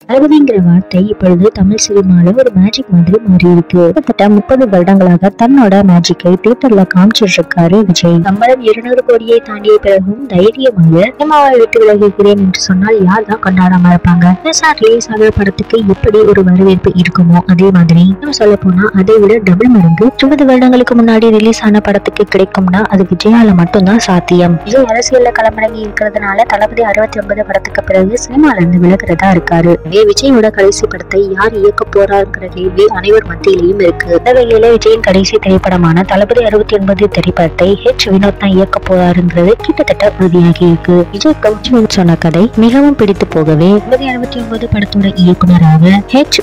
தளபதிங்கிற வார்த்தை இப்பொழுது தமிழ் சினிமால ஒரு மேஜிக் மாதிரி மாறி இருக்கு. கிட்டத்தட்ட 30 வருடங்களாக தன்னோட மேஜிக்கை தியேட்டர்ல காமிச்சிட்டு இருக்காரு விஜய். சம்பளம் 200 கோடியை தாண்டிய பிறகும் தைரியமாக சினிமாவை விட்டு விலகுகிறேன் என்று சொன்னால் யார் தான் கொண்டாடாம இருப்பாங்க? ரிலீஸ் ஆகிற படத்துக்கு எப்படி ஒரு வரவேற்பு இருக்குமோ அதே மாதிரி சொல்ல போனா அதை விட டபுள் மடங்கு 20 வருடங்களுக்கு முன்னாடி ரிலீஸ் ஆன படத்துக்கு கிடைக்கும்னா அது விஜயால மட்டும்தான் சாத்தியம். விஜய் அரசியல்ல களமிறங்கி இருக்கிறதுனால தளபதி 69 படத்துக்கு பிறகு சினிமால இருந்து விலகிறதா இருக்காரு. விஜயோட கடைசி படத்தை யார் இயக்க போறாருங்கிற கேள்வி அனைவர் மத்தியிலையும் இருக்கு. இந்த வகையில விஜயின் கடைசி திரைப்படமான தளபதி 69 திரைப்படத்தை வினோத் தான் இயக்க போறாருங்கிறது கிட்டத்தட்ட உறுதியாகி இருக்கு. விஜய் சொன்ன கதை மிகவும் பிடித்து போகவே தளபதி 69 படத்தோட இயக்குனராக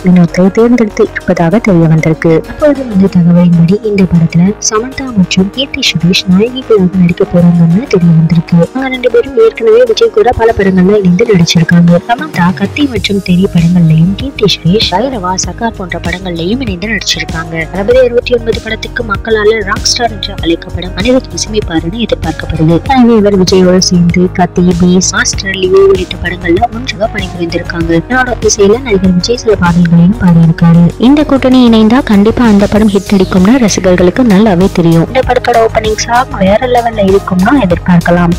வினோத்தை தேர்ந்தெடுத்து இருப்பதாக தெரிய வந்திருக்கு. அப்பொழுது வந்த தகவலின்படி இந்த படத்துல சமந்தா மற்றும் கீர்த்தி சுரேஷ் நாயகிகளாக நடிக்க போறாங்கன்னு தெரிய வந்திருக்கு. அவங்க 2 பேரும் ஏற்கனவே விஜய் கூட பல படங்கள்ல இணைந்து நடிச்சிருக்காங்க. சமந்தா கத்தி மற்றும் தெரி படங்கள்லயும், கீர்த்தி சுரேஷ் பைரவா, சகார் போன்ற படங்கள்லயும் இணைந்து நடிச்சிருக்காங்க. தளபதி 69 படத்துக்கு மக்களால் ராக் ஸ்டார் என்று அழைக்கப்படும் அனைவரும் இசையமைப்பாருன்னு எதிர்பார்க்கப்படுது. எனவே இவர் விஜயோடு சேர்ந்து கத்தி, பீஸ், மாஸ்டர், லியோ உள்ளிட்ட படங்கள்ல ஒன்றாக பணிபுரிந்திருக்காங்க. என்னோட இசையில நடிகர் விஜய் சில பாடல்களையும் பாடியிருக்காரு. இந்த கூட்டணி இணைந்தா கண்டிப்பா அந்த படம் ஹிட் அடிக்கும்னு ரசிகர்களுக்கு நல்லாவே தெரியும். இந்த படத்தோட ஓப்பனிங் சாங் வேற லெவல்ல இருக்கும்னு எதிர்பார்க்கலாம்.